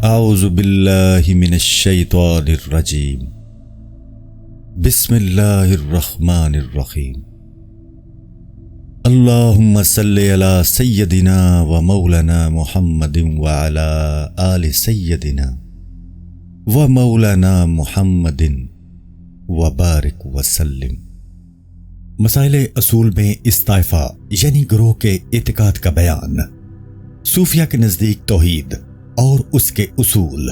اعوذ باللہ من الشیطان الرجیم بسم اللہ الرحمن الرحیم اللہم صلی علی سیدنا و مولانا محمد وعلی آل سیدنا و مولانا محمد وبارک وسلم۔ مسائل اصول میں اس طائفہ یعنی گروہ کے اعتقاد کا بیان، صوفیہ کے نزدیک توحید اور اس کے اصول۔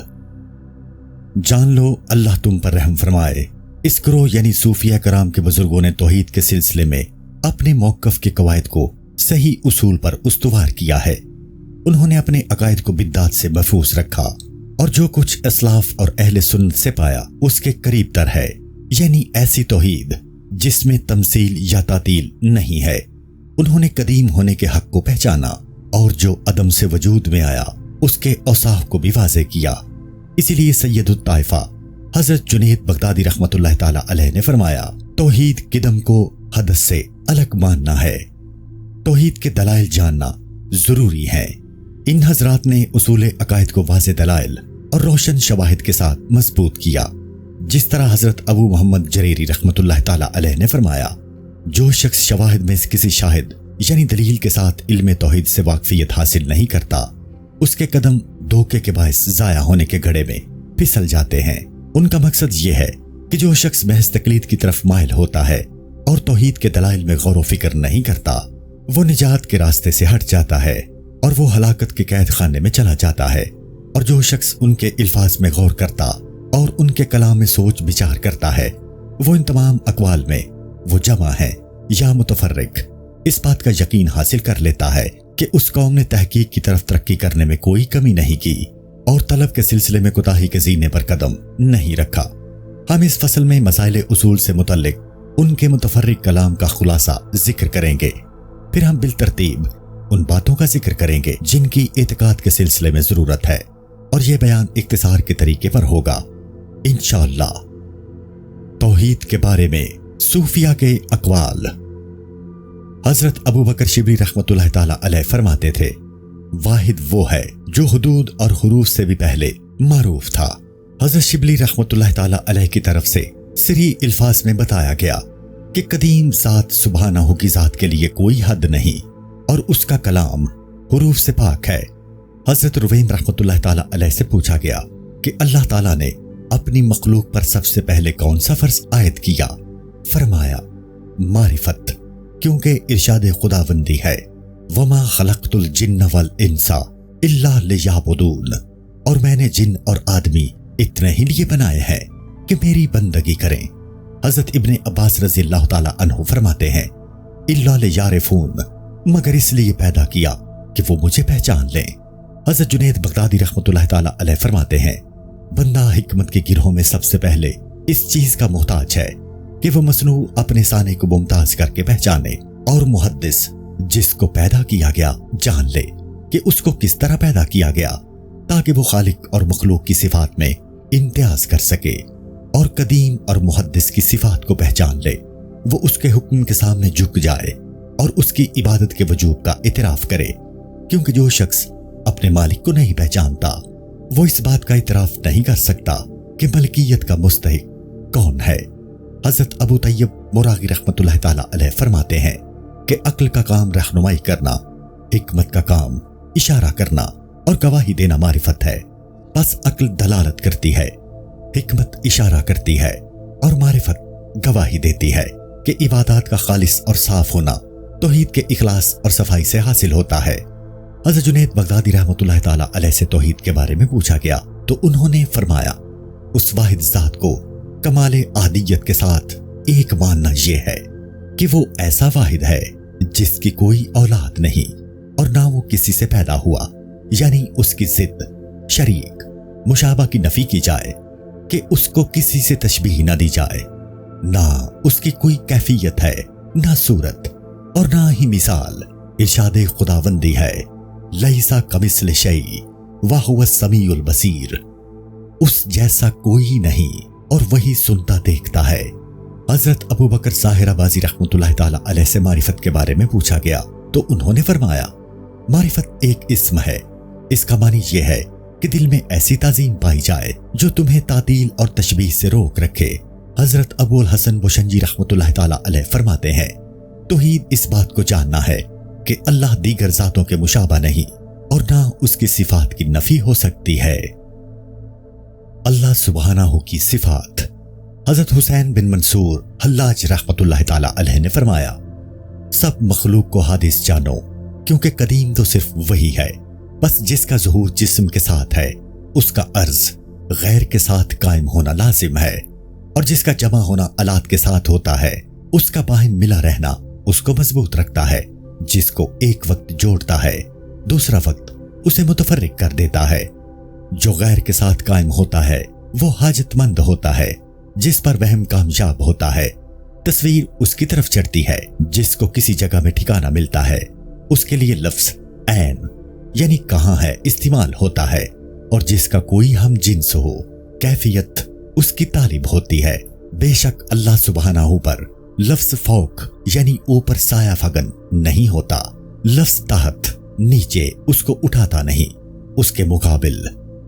جان لو اللہ تم پر رحم فرمائے، اس گروہ یعنی صوفیہ کرام کے بزرگوں نے توحید کے سلسلے میں اپنے موقف کے قواعد کو صحیح اصول پر استوار کیا ہے۔ انہوں نے اپنے عقائد کو بدعات سے محفوظ رکھا اور جو کچھ اسلاف اور اہل سنت سے پایا اس کے قریب تر ہے، یعنی ایسی توحید جس میں تمثیل یا تعطیل نہیں ہے۔ انہوں نے قدیم ہونے کے حق کو پہچانا اور جو عدم سے وجود میں آیا اس کے اوصاف کو بھی واضح کیا۔ اسی لیے سید الطائفہ حضرت جنید بغدادی رحمت اللہ تعالی علیہ نے فرمایا، توحید قدم کو حدث سے الگ ماننا ہے، توحید کے دلائل جاننا ضروری ہے۔ ان حضرات نے اصول عقائد کو واضح دلائل اور روشن شواہد کے ساتھ مضبوط کیا، جس طرح حضرت ابو محمد جریری رحمت اللہ تعالی علیہ نے فرمایا، جو شخص شواہد میں کسی شاہد یعنی دلیل کے ساتھ علم توحید سے واقفیت حاصل نہیں کرتا، اس کے قدم دھوکے کے باعث ضائع ہونے کے گڑھے میں پھسل جاتے ہیں۔ ان کا مقصد یہ ہے کہ جو شخص محض تقلید کی طرف مائل ہوتا ہے اور توحید کے دلائل میں غور و فکر نہیں کرتا، وہ نجات کے راستے سے ہٹ جاتا ہے اور وہ ہلاکت کے قید خانے میں چلا جاتا ہے۔ اور جو شخص ان کے الفاظ میں غور کرتا اور ان کے کلام میں سوچ بچار کرتا ہے، وہ ان تمام اقوال میں وہ جمع ہے یا متفرق اس بات کا یقین حاصل کر لیتا ہے کہ اس قوم نے تحقیق کی طرف ترقی کرنے میں کوئی کمی نہیں کی اور طلب کے سلسلے میں کوتاہی کے زینے پر قدم نہیں رکھا۔ ہم اس فصل میں مسائل اصول سے متعلق ان کے متفرق کلام کا خلاصہ ذکر کریں گے، پھر ہم بالترتیب ان باتوں کا ذکر کریں گے جن کی اعتقاد کے سلسلے میں ضرورت ہے، اور یہ بیان اختصار کے طریقے پر ہوگا انشاءاللہ۔ توحید کے بارے میں صوفیہ کے اقوال۔ حضرت ابو بکر شبلی رحمت اللہ تعالی علیہ فرماتے تھے، واحد وہ ہے جو حدود اور حروف سے بھی پہلے معروف تھا۔ حضرت شبلی رحمت اللہ تعالی علیہ کی طرف سے سری الفاظ میں بتایا گیا کہ قدیم ذات سبحانہ کی ذات کے لیے کوئی حد نہیں اور اس کا کلام حروف سے پاک ہے۔ حضرت رویم رحمت اللہ تعالی علیہ سے پوچھا گیا کہ اللہ تعالیٰ نے اپنی مخلوق پر سب سے پہلے کون سا فرض عائد کیا؟ فرمایا معرفت، کیونکہ ارشاد خداوندی ہے، وَمَا خَلَقْتُ الْجِنَّ وَالْإِنسَ إِلَّا لِيَعْبُدُونَ، اور میں نے جن اور آدمی اتنے ہی لیے بنائے ہیں کہ میری بندگی کریں۔ حضرت ابن عباس رضی اللہ تعالی عنہ فرماتے ہیں، إِلَّا لِيَعْرِفُونَ، مگر اس لیے پیدا کیا کہ وہ مجھے پہچان لیں۔ حضرت جنید بغدادی رحمت اللہ تعالی علیہ فرماتے ہیں، بندہ حکمت کے گروہوں میں سب سے پہلے اس چیز کا محتاج ہے کہ وہ مصنوع اپنے ثانی کو ممتاز کر کے پہچانے، اور محدث جس کو پیدا کیا گیا جان لے کہ اس کو کس طرح پیدا کیا گیا، تاکہ وہ خالق اور مخلوق کی صفات میں امتیاز کر سکے، اور قدیم اور محدث کی صفات کو پہچان لے، وہ اس کے حکم کے سامنے جھک جائے اور اس کی عبادت کے وجوب کا اعتراف کرے، کیونکہ جو شخص اپنے مالک کو نہیں پہچانتا وہ اس بات کا اعتراف نہیں کر سکتا کہ ملکیت کا مستحق کون ہے۔ حضرت ابو طیب مراغی رحمت اللہ تعالی علیہ فرماتے ہیں کہ عقل کا کام رہنمائی کرنا، حکمت کا کام اشارہ کرنا اور گواہی دینا معرفت ہے۔ بس عقل دلالت کرتی ہے، حکمت اشارہ کرتی ہے اور معرفت گواہی دیتی ہے کہ عبادات کا خالص اور صاف ہونا توحید کے اخلاص اور صفائی سے حاصل ہوتا ہے۔ حضرت جنید بغدادی رحمت اللہ تعالی علیہ سے توحید کے بارے میں پوچھا گیا تو انہوں نے فرمایا، اس واحد ذات کو کمال احدیت کے ساتھ ایک ماننا یہ ہے کہ وہ ایسا واحد ہے جس کی کوئی اولاد نہیں اور نہ وہ کسی سے پیدا ہوا، یعنی اس کی ضد، شریک، مشابہ کی نفی کی جائے کہ اس کو کسی سے تشبیہ نہ دی جائے، نہ اس کی کوئی کیفیت ہے، نہ صورت اور نہ ہی مثال۔ ارشاد خداوندی ہے، لیسا کمثلہ شیء وہو السمیع البصیر، اس جیسا کوئی نہیں اور وہی سنتا دیکھتا ہے۔ حضرت ابو بکر ظاہر بازی رحمت اللہ تعالی علیہ سے معرفت کے بارے میں پوچھا گیا تو انہوں نے فرمایا، معرفت ایک اسم ہے، اس کا معنی یہ ہے کہ دل میں ایسی تعظیم پائی جائے جو تمہیں تعطیل اور تشبیہ سے روک رکھے۔ حضرت ابو الحسن بشنجی رحمۃ اللہ تعالی علیہ فرماتے ہیں، توحید اس بات کو جاننا ہے کہ اللہ دیگر ذاتوں کے مشابہ نہیں اور نہ اس کی صفات کی نفی ہو سکتی ہے۔ اللہ سبحانہ کی صفات۔ حضرت حسین بن منصور حلاج رحمۃ اللہ تعالی علیہ نے فرمایا، سب مخلوق کو حادث جانو، کیونکہ قدیم تو صرف وہی ہے، بس جس کا ظہور جسم کے ساتھ ہے اس کا عرض غیر کے ساتھ قائم ہونا لازم ہے، اور جس کا جمع ہونا آلات کے ساتھ ہوتا ہے اس کا باہم ملا رہنا اس کو مضبوط رکھتا ہے۔ جس کو ایک وقت جوڑتا ہے دوسرا وقت اسے متفرق کر دیتا ہے۔ جو غیر کے ساتھ قائم ہوتا ہے وہ حاجت مند ہوتا ہے، جس پر وہم کامیاب ہوتا ہے تصویر اس کی طرف چڑھتی ہے۔ جس کو کسی جگہ میں ٹھکانہ ملتا ہے اس کے لیے لفظ عین یعنی کہاں ہے استعمال ہوتا ہے، اور جس کا کوئی ہم جنس ہو کیفیت اس کی طالب ہوتی ہے۔ بے شک اللہ سبحانہ پر لفظ فوق یعنی اوپر سایہ فگن نہیں ہوتا، لفظ تحت نیچے اس کو اٹھاتا نہیں، اس کے مقابل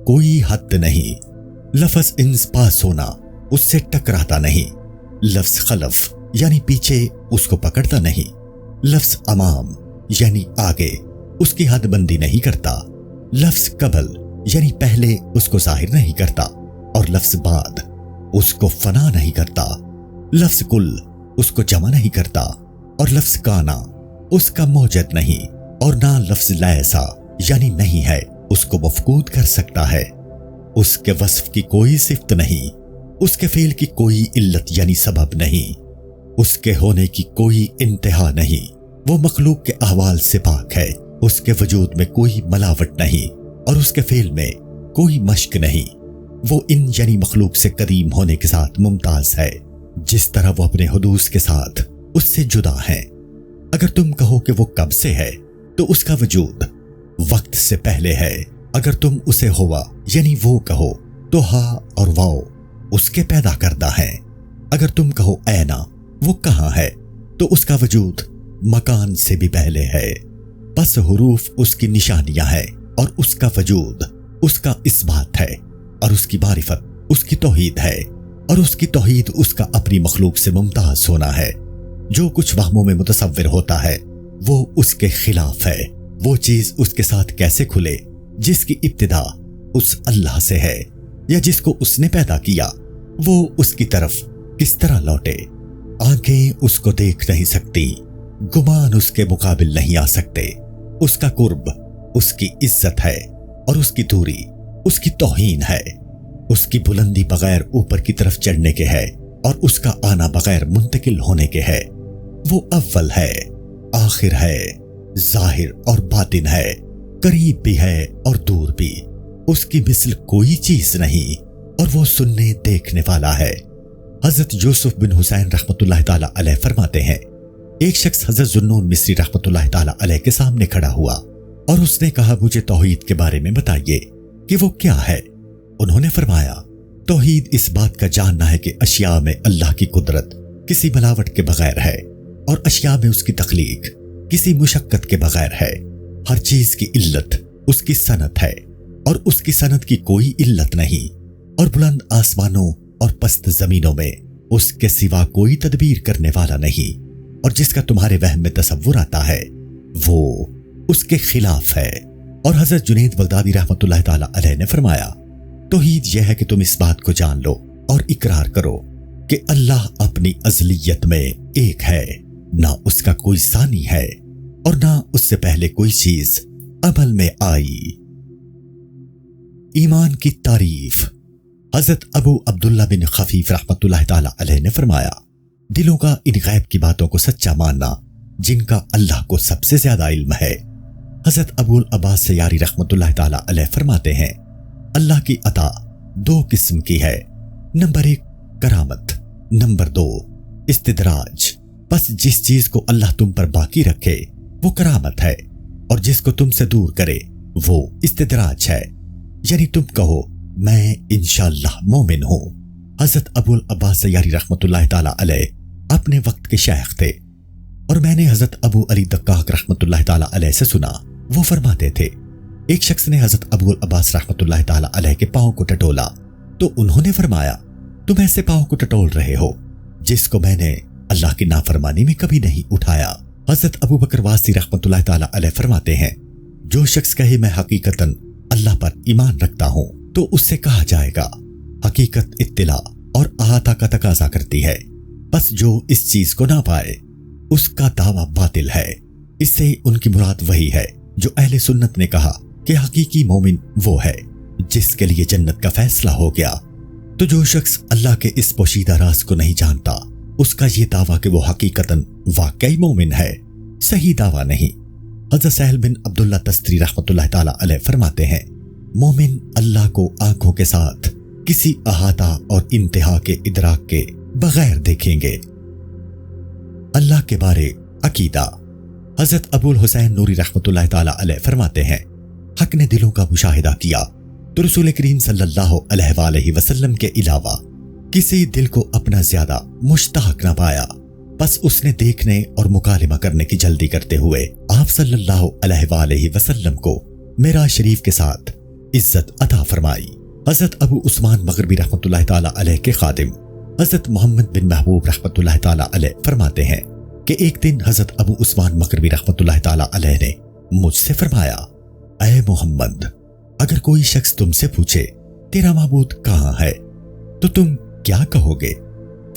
کوئی حد نہیں، لفظ انس پاس ہونا اس سے ٹکراتا نہیں، لفظ خلف یعنی پیچھے اس کو پکڑتا نہیں، لفظ امام یعنی آگے اس کی حد بندی نہیں کرتا، لفظ قبل یعنی پہلے اس کو ظاہر نہیں کرتا، اور لفظ بعد اس کو فنا نہیں کرتا، لفظ کل اس کو جمع نہیں کرتا، اور لفظ کانا اس کا موجد نہیں، اور نہ لفظ لیسا یعنی نہیں ہے اس کو مفقود کر سکتا ہے۔ اس کے وصف کی کوئی صفت نہیں، اس کے فعل کی کوئی علت یعنی سبب نہیں، اس کے ہونے کی کوئی انتہا نہیں، وہ مخلوق کے احوال سے پاک ہے، اس کے وجود میں کوئی ملاوٹ نہیں، اور اس کے فعل میں کوئی مشق نہیں، وہ ان یعنی مخلوق سے قدیم ہونے کے ساتھ ممتاز ہے، جس طرح وہ اپنے حدوث کے ساتھ اس سے جدا ہے۔ اگر تم کہو کہ وہ کب سے ہے تو اس کا وجود وقت سے پہلے ہے، اگر تم اسے ہوا یعنی وہ کہو تو ہا اور واؤ اس کے پیدا کردہ ہیں، اگر تم کہو اینا وہ کہاں ہے تو اس کا وجود مکان سے بھی پہلے ہے، پس حروف اس کی نشانیاں ہیں اور اس کا وجود اس کا اثبات ہے، اور اس کی معرفت اس کی توحید ہے، اور اس کی توحید اس کا اپنی مخلوق سے ممتاز ہونا ہے۔ جو کچھ وہموں میں متصور ہوتا ہے وہ اس کے خلاف ہے۔ وہ چیز اس کے ساتھ کیسے کھلے جس کی ابتدا اس اللہ سے ہے، یا جس کو اس نے پیدا کیا وہ اس کی طرف کس طرح لوٹے؟ آنکھیں اس کو دیکھ نہیں سکتی، گمان اس کے مقابل نہیں آ سکتے، اس کا قرب اس کی عزت ہے، اور اس کی دوری اس کی توہین ہے، اس کی بلندی بغیر اوپر کی طرف چڑھنے کے ہے، اور اس کا آنا بغیر منتقل ہونے کے ہے۔ وہ اول ہے، آخر ہے، ظاہر اور باطن ہے، قریب بھی ہے اور دور بھی، اس کی مثل کوئی چیز نہیں، اور وہ سننے دیکھنے والا ہے۔ حضرت یوسف بن حسین رحمۃ اللہ تعالی علیہ فرماتے ہیں، ایک شخص حضرت ذوالنون مصری رحمۃ اللہ تعالی علیہ کے سامنے کھڑا ہوا اور اس نے کہا، مجھے توحید کے بارے میں بتائیے کہ وہ کیا ہے۔ انہوں نے فرمایا، توحید اس بات کا جاننا ہے کہ اشیاء میں اللہ کی قدرت کسی ملاوٹ کے بغیر ہے، اور اشیاء میں اس کی تخلیق کسی مشقت کے بغیر ہے۔ ہر چیز کی علت اس کی صنعت ہے، اور اس کی صنعت کی کوئی علت نہیں، اور بلند آسمانوں اور پست زمینوں میں اس کے سوا کوئی تدبیر کرنے والا نہیں، اور جس کا تمہارے وہم میں تصور آتا ہے وہ اس کے خلاف ہے۔ اور حضرت جنید بغدادی رحمۃ اللہ تعالی علیہ نے فرمایا، توحید یہ ہے کہ تم اس بات کو جان لو اور اقرار کرو کہ اللہ اپنی ازلیت میں ایک ہے، نہ اس کا کوئی ثانی ہے، اور نہ اس سے پہلے کوئی چیز عمل میں آئی۔ ایمان کی تعریف۔ حضرت ابو عبداللہ بن خفیف رحمۃ اللہ تعالی علیہ نے فرمایا، دلوں کا ان غیب کی باتوں کو سچا ماننا جن کا اللہ کو سب سے زیادہ علم ہے۔ حضرت ابو العباس سیاری رحمۃ اللہ تعالی علیہ فرماتے ہیں، اللہ کی عطا دو قسم کی ہے، نمبر 1 کرامت، نمبر 2 استدراج۔ بس جس چیز کو اللہ تم پر باقی رکھے وہ کرامت ہے، اور جس کو تم سے دور کرے وہ استدراج ہے، یعنی تم کہو میں انشاءاللہ مومن ہوں۔ حضرت ابو العباس سیاری رحمۃ اللہ تعالی علیہ اپنے وقت کے شیخ تھے، اور میں نے حضرت ابو علی دقاق رحمۃ اللہ تعالی علیہ سے سنا، وہ فرماتے تھے، ایک شخص نے حضرت ابو العباس رحمۃ اللہ تعالی علیہ کے پاؤں کو ٹٹولا تو انہوں نے فرمایا تم ایسے پاؤں کو ٹٹول رہے ہو جس کو میں نے اللہ کی نافرمانی میں کبھی نہیں اٹھایا۔ حضرت ابو بکر واسطی رحمۃ اللہ تعالی علیہ فرماتے ہیں جو شخص کہے میں حقیقتاً اللہ پر ایمان رکھتا ہوں تو اس سے کہا جائے گا حقیقت اطلاع اور احاطہ کا تقاضا کرتی ہے، بس جو اس چیز کو نہ پائے اس کا دعویٰ باطل ہے۔ اس سے ان کی مراد وہی ہے جو اہل سنت نے کہا کہ حقیقی مومن وہ ہے جس کے لیے جنت کا فیصلہ ہو گیا۔ تو جو شخص اللہ کے اس پوشیدہ راز کو نہیں جانتا اس کا یہ دعویٰ کہ وہ حقیقتاً واقعی مومن ہے صحیح دعویٰ نہیں۔ حضرت سہل بن عبداللہ تستری رحمۃ اللہ تعالی علیہ فرماتے ہیں مومن اللہ کو آنکھوں کے ساتھ کسی احاطہ اور انتہا کے ادراک کے بغیر دیکھیں گے۔ اللہ کے بارے عقیدہ۔ حضرت ابو الحسین نوری رحمۃ اللہ تعالی علیہ فرماتے ہیں حق نے دلوں کا مشاہدہ کیا تو رسول کریم صلی اللہ علیہ وآلہ وسلم کے علاوہ کسی دل کو اپنا زیادہ مشتاق نہ پایا، بس اس نے دیکھنے اور مکالمہ کرنے کی جلدی کرتے ہوئے آپ صلی اللہ علیہ وآلہ وسلم کو معراج شریف کے ساتھ عزت عطا فرمائی۔ حضرت ابو عثمان مغربی رحمۃ اللہ تعالی علیہ کے خادم حضرت محمد بن محبوب رحمۃ اللہ تعالی علیہ فرماتے ہیں کہ ایک دن حضرت ابو عثمان مغربی رحمۃ اللہ تعالی علیہ نے مجھ سے فرمایا اے محمد اگر کوئی شخص تم سے پوچھے تیرا معبود کہاں ہے تو تم کیا کہو گے؟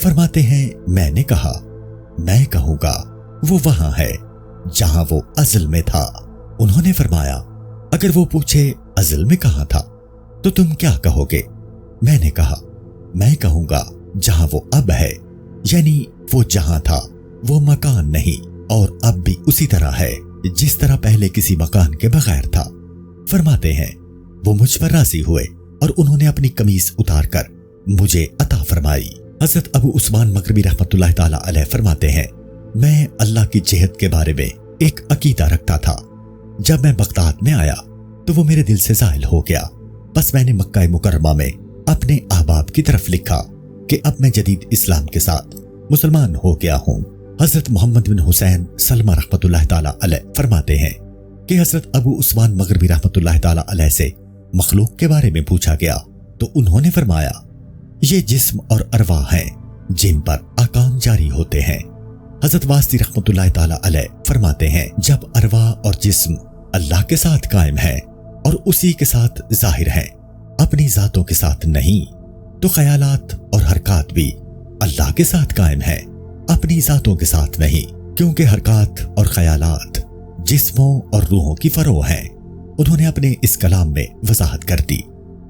فرماتے ہیں میں نے کہا میں کہوں گا وہ وہاں ہے جہاں وہ ازل میں تھا۔ انہوں نے فرمایا اگر وہ پوچھے ازل میں کہاں تھا تو تم کیا کہو گے؟ میں نے کہا میں کہوں گا جہاں وہ اب ہے، یعنی وہ جہاں تھا وہ مکان نہیں اور اب بھی اسی طرح ہے جس طرح پہلے کسی مکان کے بغیر تھا۔ فرماتے ہیں وہ مجھ پر راضی ہوئے اور انہوں نے اپنی قمیص اتار کر مجھے عطا فرمائی۔ حضرت ابو عثمان مغربی رحمۃ اللہ تعالی علیہ فرماتے ہیں میں اللہ کی جہت کے بارے میں ایک عقیدہ رکھتا تھا، جب میں بغداد میں آیا تو وہ میرے دل سے زائل ہو گیا، بس میں نے مکہ مکرمہ میں اپنے احباب کی طرف لکھا کہ اب میں جدید اسلام کے ساتھ مسلمان ہو گیا ہوں۔ حضرت محمد بن حسین سلمہ رحمۃ اللہ تعالی علیہ فرماتے ہیں کہ حضرت ابو عثمان مغربی رحمۃ اللہ تعالی علیہ سے مخلوق کے بارے میں پوچھا گیا تو انہوں نے فرمایا یہ جسم اور ارواح ہیں جن پر احکام جاری ہوتے ہیں۔ حضرت واسطی رحمۃ اللہ تعالی علیہ فرماتے ہیں جب ارواح اور جسم اللہ کے ساتھ قائم ہیں اور اسی کے ساتھ ظاہر ہیں اپنی ذاتوں کے ساتھ نہیں تو خیالات اور حرکات بھی اللہ کے ساتھ قائم ہیں اپنی ذاتوں کے ساتھ نہیں، کیونکہ حرکات اور خیالات جسموں اور روحوں کی فرع ہیں۔ انہوں نے اپنے اس کلام میں وضاحت کر دی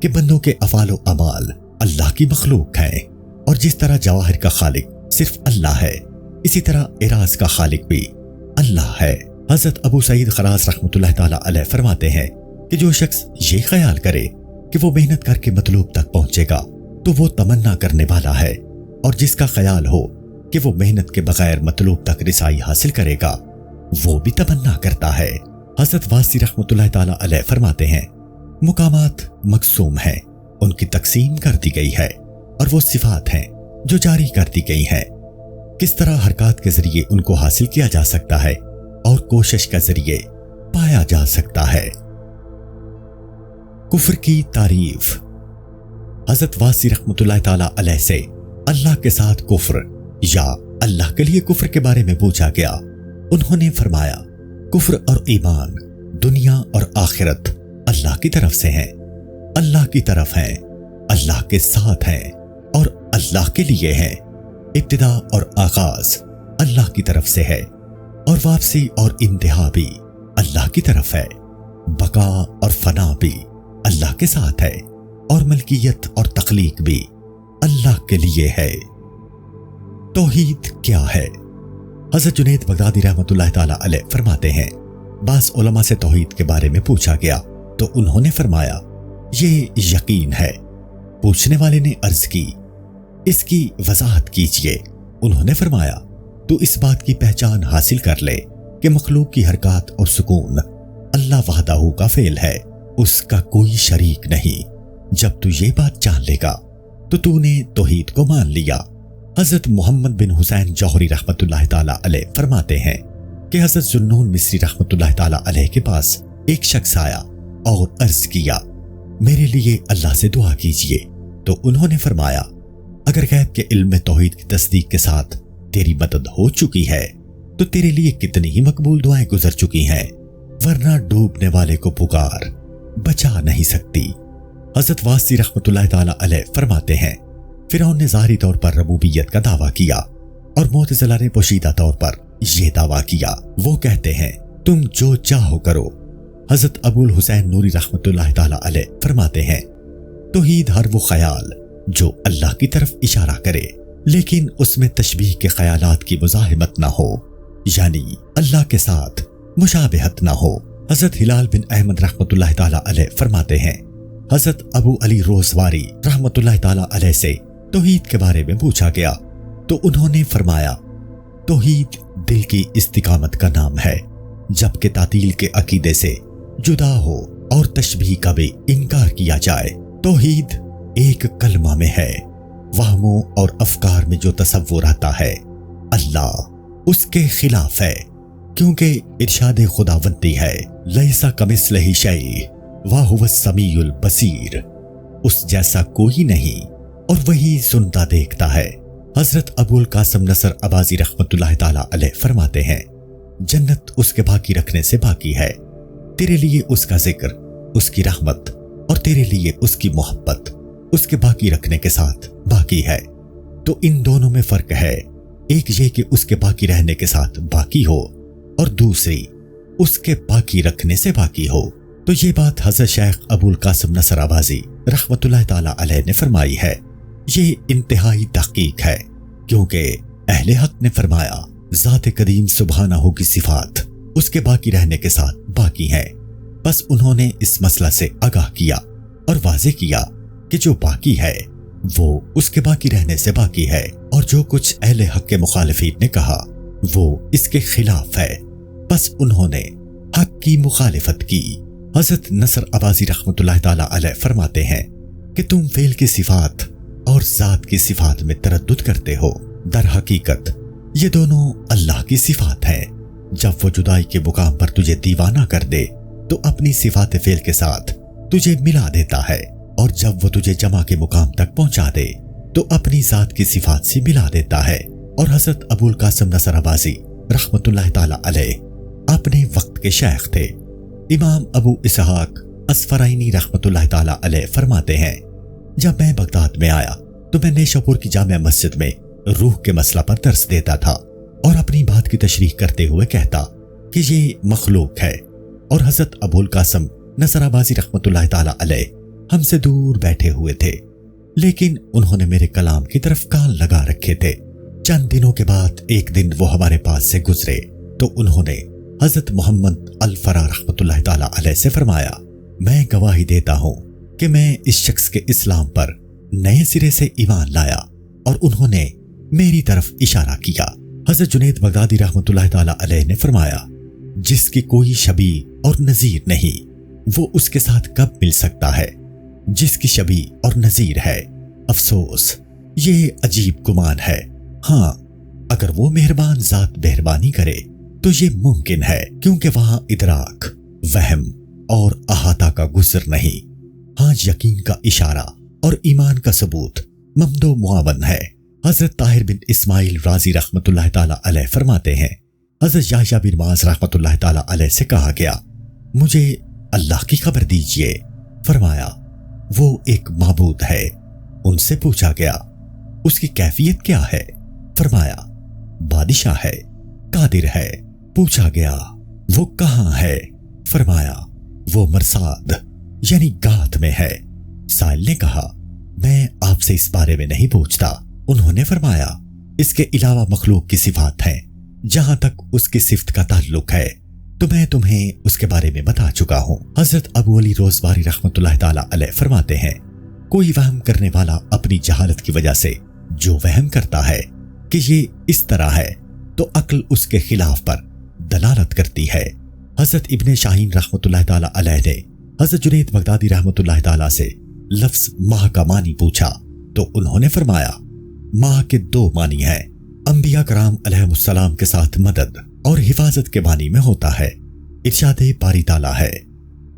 کہ بندوں کے افعال و اعمال اللہ کی مخلوق ہیں، اور جس طرح جواہر کا خالق صرف اللہ ہے اسی طرح اعراض کا خالق بھی اللہ ہے۔ حضرت ابو سعید خراز رحمۃ اللہ تعالی علیہ فرماتے ہیں کہ جو شخص یہ خیال کرے کہ وہ محنت کر کے مطلوب تک پہنچے گا تو وہ تمنا کرنے والا ہے، اور جس کا خیال ہو کہ وہ محنت کے بغیر مطلوب تک رسائی حاصل کرے گا وہ بھی تمنا کرتا ہے۔ حضرت واسطی رحمۃ اللہ تعالی علیہ فرماتے ہیں مقامات مقسوم ہیں، ان کی تقسیم کر دی گئی ہے، اور وہ صفات ہیں جو جاری کر دی گئی ہیں۔ کس طرح حرکات کے ذریعے ان کو حاصل کیا جا سکتا ہے اور کوشش کے ذریعے پایا جا سکتا ہے۔ کفر کی تعریف۔ حضرت واسطی رحمۃ اللہ تعالی علیہ سے اللہ کے ساتھ کفر یا اللہ کے لیے کفر کے بارے میں پوچھا گیا۔ انہوں نے فرمایا کفر اور ایمان دنیا اور آخرت اللہ کی طرف سے ہیں، اللہ کی طرف ہیں، اللہ کے ساتھ ہیں اور اللہ کے لیے ہیں۔ ابتدا اور آغاز اللہ کی طرف سے ہے اور واپسی اور انتہا بھی اللہ کی طرف ہے، بقا اور فنا بھی اللہ کے ساتھ ہے، اور ملکیت اور تخلیق بھی اللہ کے لیے ہے۔ توحید کیا ہے؟ حضرت جنید بغدادی رحمۃ اللہ تعالی علیہ فرماتے ہیں بعض علماء سے توحید کے بارے میں پوچھا گیا تو انہوں نے فرمایا یہ یقین ہے۔ پوچھنے والے نے عرض کی اس کی وضاحت کیجئے۔ انہوں نے فرمایا تو اس بات کی پہچان حاصل کر لے کہ مخلوق کی حرکات اور سکون اللہ وحدہ کا فعل ہے، اس کا کوئی شریک نہیں۔ جب تو یہ بات جان لے گا تو تو نے توحید کو مان لیا۔ حضرت محمد بن حسین جوہری رحمۃ اللہ تعالی علیہ فرماتے ہیں کہ حضرت ذوالنون مصری رحمۃ اللہ تعالی علیہ کے پاس ایک شخص آیا اور عرض کیا میرے لیے اللہ سے دعا کیجئے، تو انہوں نے فرمایا اگر غیب کے علم میں توحید کی تصدیق کے ساتھ تیری مدد ہو چکی ہے تو تیرے لیے کتنی ہی مقبول دعائیں گزر چکی ہیں، ورنہ ڈوبنے والے کو پکار بچا نہیں سکتی۔ حضرت واسی رحمت اللہ تعالی علیہ فرماتے ہیں فرعون نے ظاہری طور پر ربوبیت کا دعویٰ کیا اور معتزلہ نے پوشیدہ طور پر یہ دعویٰ کیا۔ وہ کہتے ہیں تم جو چاہو کرو۔ حضرت ابو الحسین نوری رحمت اللہ تعالی علیہ فرماتے ہیں توحید ہر وہ خیال جو اللہ کی طرف اشارہ کرے لیکن اس میں تشبیہ کے خیالات کی مزاحمت نہ ہو، یعنی اللہ کے ساتھ مشابہت نہ ہو۔ حضرت ہلال بن احمد رحمت اللہ تعالی علیہ فرماتے ہیں حضرت ابو علی روزواری رحمت اللہ تعالی علیہ سے توحید کے بارے میں پوچھا گیا تو انہوں نے فرمایا توحید دل کی استقامت کا نام ہے، جبکہ تعطیل کے عقیدے سے جدا ہو اور تشبیہ کا بھی انکار کیا جائے۔ توحید ایک کلمہ میں ہے، وہموں اور افکار میں جو تصور آتا ہے اللہ اس کے خلاف ہے، کیونکہ ارشاد خداوندی ہے لیسا کمثلہ شیء وہو السمیع البصیر، اس جیسا کوئی نہیں اور وہی سنتا دیکھتا ہے۔ حضرت ابو القاسم نصر اباظی رحمت اللہ تعالی علیہ فرماتے ہیں جنت اس کے باقی رکھنے سے باقی ہے، تیرے لیے اس کا ذکر، اس کی رحمت اور تیرے لیے اس کی محبت اس کے باقی رکھنے کے ساتھ باقی ہے۔ تو ان دونوں میں فرق ہے، ایک یہ کہ اس کے باقی رہنے کے ساتھ باقی ہو اور دوسری اس کے باقی رکھنے سے باقی ہو۔ تو یہ بات حضرت شیخ ابو القاسم نصر اباظی رحمت اللہ تعالی علیہ نے فرمائی ہے، یہ انتہائی تحقیق ہے، کیونکہ اہل حق نے فرمایا ذات قدیم سبحانہ ہو کی صفات اس کے باقی رہنے کے ساتھ باقی ہیں۔ بس انہوں نے اس مسئلہ سے آگاہ کیا اور واضح کیا کہ جو باقی ہے وہ اس کے باقی رہنے سے باقی ہے، اور جو کچھ اہل حق کے مخالفین نے کہا وہ اس کے خلاف ہے، بس انہوں نے حق کی مخالفت کی۔ حضرت نصر اباظی رحمت اللہ تعالی علیہ فرماتے ہیں کہ تم فعل کی صفات اور ذات کی صفات میں تردد کرتے ہو، در حقیقت یہ دونوں اللہ کی صفات ہیں۔ جب وہ جدائی کے مقام پر تجھے دیوانہ کر دے تو اپنی صفات فعل کے ساتھ تجھے ملا دیتا ہے، اور جب وہ تجھے جمع کے مقام تک پہنچا دے تو اپنی ذات کی صفات سے ملا دیتا ہے۔ اور حضرت ابو القاسم نصر اباظی رحمت اللہ تعالی علیہ اپنے وقت کے شیخ تھے۔ امام ابو اسحاق اصفرائینی رحمت اللہ تعالی علیہ فرماتے ہیں جب میں بغداد میں آیا تو میں نیشاپور کی جامع مسجد میں روح کے مسئلہ پر درس دیتا تھا اور اپنی بات کی تشریح کرتے ہوئے کہتا کہ یہ مخلوق ہے، اور حضرت ابو القاسم نصر اباظی رحمت اللہ تعالی علیہ ہم سے دور بیٹھے ہوئے تھے، لیکن انہوں نے میرے کلام کی طرف کان لگا رکھے تھے۔ چند دنوں کے بعد ایک دن وہ ہمارے پاس سے گزرے تو انہوں نے حضرت محمد الفرا رحمت اللہ تعالی علیہ سے فرمایا میں گواہی دیتا ہوں کہ میں اس شخص کے اسلام پر نئے سرے سے ایمان لایا، اور انہوں نے میری طرف اشارہ کیا۔ حضرت جنید بغدادی رحمت اللہ تعالی علیہ نے فرمایا جس کی کوئی شبیہ اور نظیر نہیں وہ اس کے ساتھ کب مل سکتا ہے جس کی شبیہ اور نظیر ہے؟ افسوس، یہ عجیب گمان ہے۔ ہاں، اگر وہ مہربان ذات مہربانی کرے تو یہ ممکن ہے، کیونکہ وہاں ادراک، وہم اور احاطہ کا گزر نہیں، ہاں یقین کا اشارہ اور ایمان کا ثبوت ممدو معاون ہے۔ حضرت طاہر بن اسماعیل رازی رحمت اللہ تعالی علیہ فرماتے ہیں حضرت یحییٰ بن معاذ رحمت اللہ تعالی علیہ سے کہا گیا مجھے اللہ کی خبر دیجئے، فرمایا وہ ایک معبود ہے۔ ان سے پوچھا گیا اس کی کیفیت کیا ہے؟ فرمایا بادشاہ ہے، قادر ہے۔ پوچھا گیا وہ کہاں ہے؟ فرمایا وہ مرصاد یعنی گاتھ میں ہے۔ سائل نے کہا میں آپ سے اس بارے میں نہیں پوچھتا۔ انہوں نے فرمایا اس کے علاوہ مخلوق کی صفات ہیں، جہاں تک اس کی صفت کا تعلق ہے تو میں تمہیں اس کے بارے میں بتا چکا ہوں۔ حضرت ابو علی روزباری رحمت اللہ تعالی علیہ فرماتے ہیں کوئی وہم کرنے والا اپنی جہالت کی وجہ سے جو وہم کرتا ہے کہ یہ اس طرح ہے تو عقل اس کے خلاف پر دلالت کرتی ہے۔ حضرت ابن شاہین رحمت اللہ تعالی علیہ نے حضرت جنید بغدادی رحمت اللہ تعالی سے لفظ ماہ کا معنی پوچھا تو انہوں نے فرمایا ماہ کے دو معنی ہیں، انبیاء کرام علیہ السلام کے ساتھ مدد اور حفاظت کے معنی میں ہوتا ہے۔ ارشاد باری تعالی ہے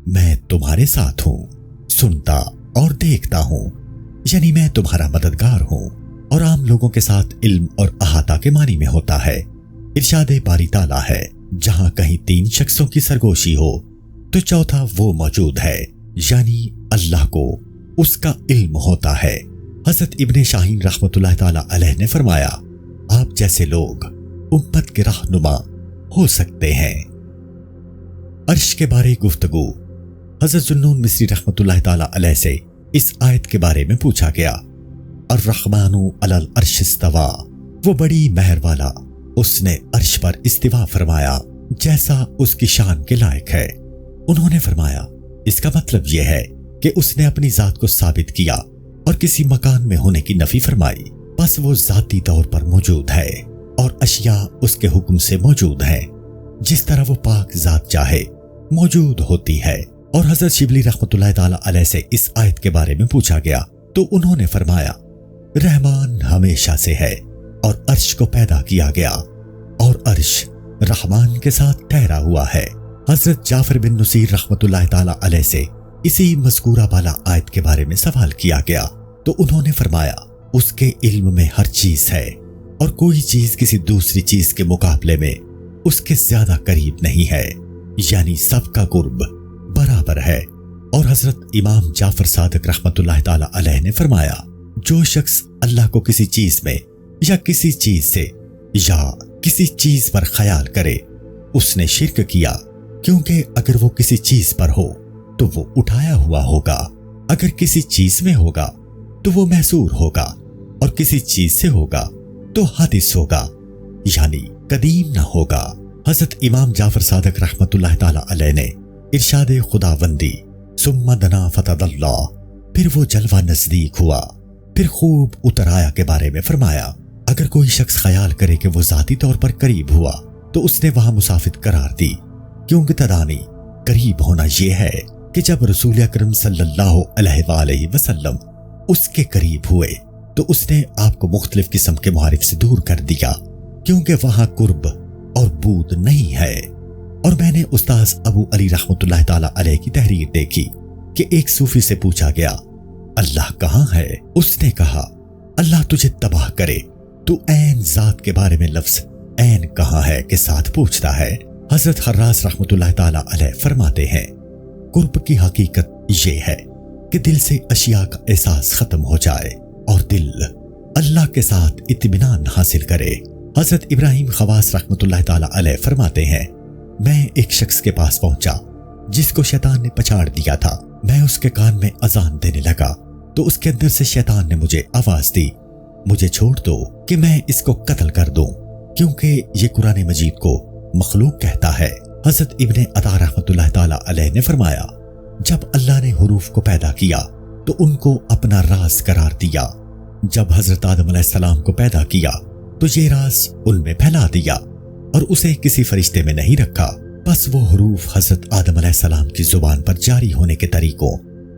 میں تمہارے ساتھ ہوں، سنتا اور دیکھتا ہوں، یعنی میں تمہارا مددگار ہوں۔ اور عام لوگوں کے ساتھ علم اور احاطہ کے معنی میں ہوتا ہے۔ ارشاد باری تعالیٰ ہے، جہاں کہیں 3 شخصوں کی سرگوشی ہو تو چوتھا وہ موجود ہے، یعنی اللہ کو اس کا علم ہوتا ہے۔ حضرت ابن شاہین رحمت اللہ تعالیٰ علیہ نے فرمایا، آپ جیسے لوگ امت کے رہنما ہو سکتے ہیں۔ عرش کے بارے گفتگو۔ حضرت ذوالنون مصری رحمت اللہ تعالیٰ علیہ سے اس آیت کے بارے میں پوچھا گیا۔ الرحمن علی العرش استویٰ، وہ بڑی مہر والا، اس نے عرش پر استوا فرمایا جیسا اس کی شان کے لائق ہے۔ انہوں نے فرمایا، اس کا مطلب یہ ہے کہ اس نے اپنی ذات کو ثابت کیا اور کسی مکان میں ہونے کی نفی فرمائی، بس وہ ذاتی طور پر موجود ہے اور اشیاء اس کے حکم سے موجود ہیں، جس طرح وہ پاک ذات چاہے موجود ہوتی ہے۔ اور حضرت شبلی رحمت اللہ تعالیٰ علیہ سے اس آیت کے بارے میں پوچھا گیا تو انہوں نے فرمایا، رحمان ہمیشہ سے ہے اور عرش کو پیدا کیا گیا اور عرش رحمان کے ساتھ ٹھہرا ہوا ہے۔ حضرت جعفر بن نصیر رحمت اللہ تعالیٰ علیہ سے اسی مذکورہ بالا آیت کے بارے میں سوال کیا گیا تو انہوں نے فرمایا، اس کے علم میں ہر چیز ہے اور کوئی چیز کسی دوسری چیز کے مقابلے میں اس کے زیادہ قریب نہیں ہے، یعنی سب کا قرب برابر ہے۔ اور حضرت امام جعفر صادق رحمت اللہ تعالیٰ علیہ نے فرمایا، جو شخص اللہ کو کسی چیز میں یا کسی چیز سے یا کسی چیز پر خیال کرے، اس نے شرک کیا، کیونکہ اگر وہ کسی چیز پر ہو تو وہ اٹھایا ہوا ہوگا، اگر کسی چیز میں ہوگا تو وہ محصور ہوگا، اور کسی چیز سے ہوگا تو حادث ہوگا، یعنی قدیم نہ ہوگا۔ حضرت امام جعفر صادق رحمت اللہ تعالیٰ علیہ نے ارشاد خداوندی ثم دنا فتدلی، پھر وہ جلوہ نزدیک ہوا پھر خوب اتر آیا کے بارے میں فرمایا، اگر کوئی شخص خیال کرے کہ وہ ذاتی طور پر قریب ہوا تو اس نے وہاں مسافت قرار دی، کیونکہ تدانی قریب ہونا یہ ہے کہ جب رسول اکرم صلی اللہ علیہ وآلہ وسلم اس کے قریب ہوئے تو اس نے آپ کو مختلف قسم کے معارف سے دور کر دیا، کیونکہ وہاں قرب اور بود نہیں ہے۔ اور میں نے استاذ ابو علی رحمت اللہ تعالیٰ علیہ کی تحریر دیکھی کہ ایک صوفی سے پوچھا گیا، اللہ کہاں ہے؟ اس نے کہا، اللہ تجھے تباہ کرے، تو عین ذات کے بارے میں لفظ عین کہاں ہے کے ساتھ پوچھتا ہے۔ حضرت خراز رحمت اللہ تعالیٰ علیہ فرماتے ہیں، قرب کی حقیقت یہ ہے کہ دل سے اشیاء کا احساس ختم ہو جائے اور دل اللہ کے ساتھ اطمینان حاصل کرے۔ حضرت ابراہیم خواص رحمت اللہ تعالیٰ علیہ فرماتے ہیں، میں ایک شخص کے پاس پہنچا جس کو شیطان نے پچھاڑ دیا تھا، میں اس کے کان میں اذان دینے لگا تو اس کے اندر سے شیطان نے مجھے آواز دی، مجھے چھوڑ دو کہ میں اس کو قتل کر دوں، کیونکہ یہ قرآن مجید کو مخلوق کہتا ہے۔ حضرت ابن عطا رحمت اللہ تعالیٰ علیہ نے فرمایا، جب اللہ نے حروف کو پیدا کیا تو ان کو اپنا راز قرار دیا، جب حضرت آدم علیہ السلام کو پیدا کیا تو یہ راز ان میں پھیلا دیا اور اسے کسی فرشتے میں نہیں رکھا، بس وہ حروف حضرت آدم علیہ السلام کی زبان پر جاری ہونے کے طریقوں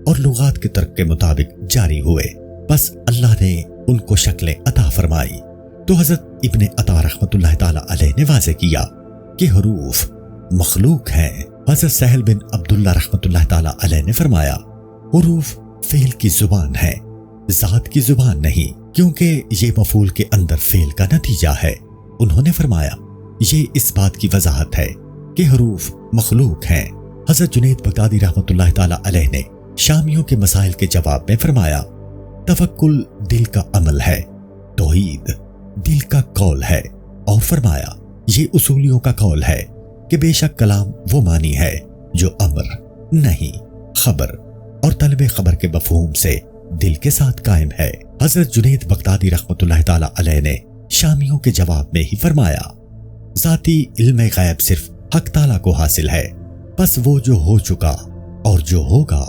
اور لغات کے ترک کے مطابق جاری ہوئے، بس اللہ نے ان کو شکلیں عطا فرمائی۔ تو حضرت ابن عطا رحمت اللہ تعالیٰ علیہ نے واضح کیا کہ حروف مخلوق ہیں۔ حضرت سہل بن عبداللہ رحمت اللہ تعالیٰ علیہ نے فرمایا، حروف فعل کی زبان ہے، ذات کی زبان نہیں، کیونکہ یہ مفعول کے اندر فعل کا نتیجہ ہے۔ انہوں نے فرمایا، یہ اس بات کی وضاحت ہے کہ حروف مخلوق ہیں۔ حضرت جنید بغدادی رحمت اللہ تعالیٰ علیہ نے شامیوں کے مسائل کے جواب میں فرمایا، توکل دل کا عمل ہے، توحید دل کا قول ہے، اور فرمایا یہ اصولیوں کا قول ہے کہ بے شک کلام وہ معنی ہے جو امر نہیں خبر اور طلب خبر کے مفہوم سے دل کے ساتھ قائم ہے۔ حضرت جنید بغدادی رحمت اللہ تعالیٰ علیہ نے شامیوں کے جواب میں ہی فرمایا، ذاتی علم غیب صرف حق تعالیٰ کو حاصل ہے، بس وہ جو ہو چکا اور جو ہوگا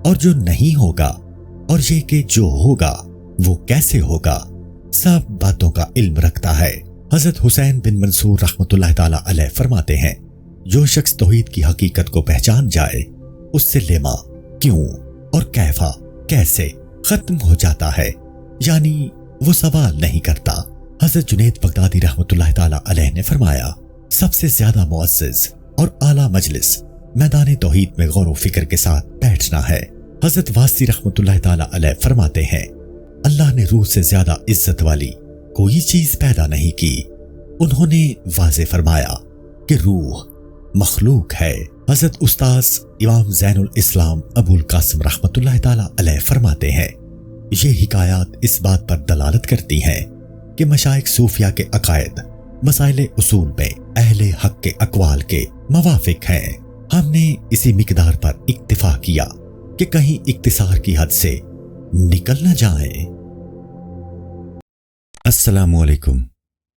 اور جو نہیں ہوگا اور یہ کہ جو ہوگا وہ کیسے ہوگا، سب باتوں کا علم رکھتا ہے۔ حضرت حسین بن منصور رحمت اللہ تعالیٰ علیہ فرماتے ہیں، جو شخص توحید کی حقیقت کو پہچان جائے اس سے لیما کیوں اور کیفا کیسے ختم ہو جاتا ہے، یعنی وہ سوال نہیں کرتا۔ حضرت جنید بغدادی رحمت اللہ تعالیٰ علیہ نے فرمایا، سب سے زیادہ معزز اور اعلیٰ مجلس میدان توحید میں غور و فکر کے ساتھ بیٹھنا ہے۔ حضرت واسطی رحمت اللہ تعالی علیہ فرماتے ہیں، اللہ نے روح سے زیادہ عزت والی کوئی چیز پیدا نہیں کی۔ انہوں نے واضح فرمایا کہ روح مخلوق ہے۔ حضرت استاذ امام زین الاسلام ابو القاسم رحمت اللہ تعالی علیہ فرماتے ہیں، یہ حکایات اس بات پر دلالت کرتی ہیں کہ مشائخ صوفیہ کے عقائد مسائل اصول میں اہل حق کے اقوال کے موافق ہیں۔ ہم نے اسی مقدار پر اکتفا کیا کہ کہیں اختصار کی حد سے نکل نہ جائیں۔ السلام علیکم۔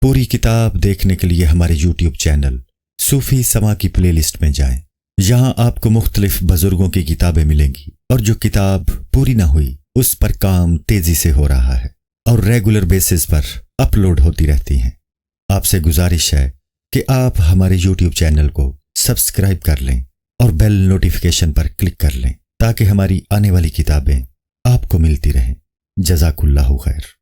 پوری کتاب دیکھنے کے لیے ہمارے یوٹیوب چینل صوفی سما کی پلے لسٹ میں جائیں۔ یہاں آپ کو مختلف بزرگوں کی کتابیں ملیں گی، اور جو کتاب پوری نہ ہوئی اس پر کام تیزی سے ہو رہا ہے اور ریگولر بیسس پر اپلوڈ ہوتی رہتی ہیں۔ آپ سے گزارش ہے کہ آپ ہمارے یوٹیوب چینل کو سبسکرائب کر لیں اور بیل نوٹیفیکیشن پر کلک کر لیں تاکہ ہماری آنے والی کتابیں آپ کو ملتی رہیں۔ جزاک اللہ خیر۔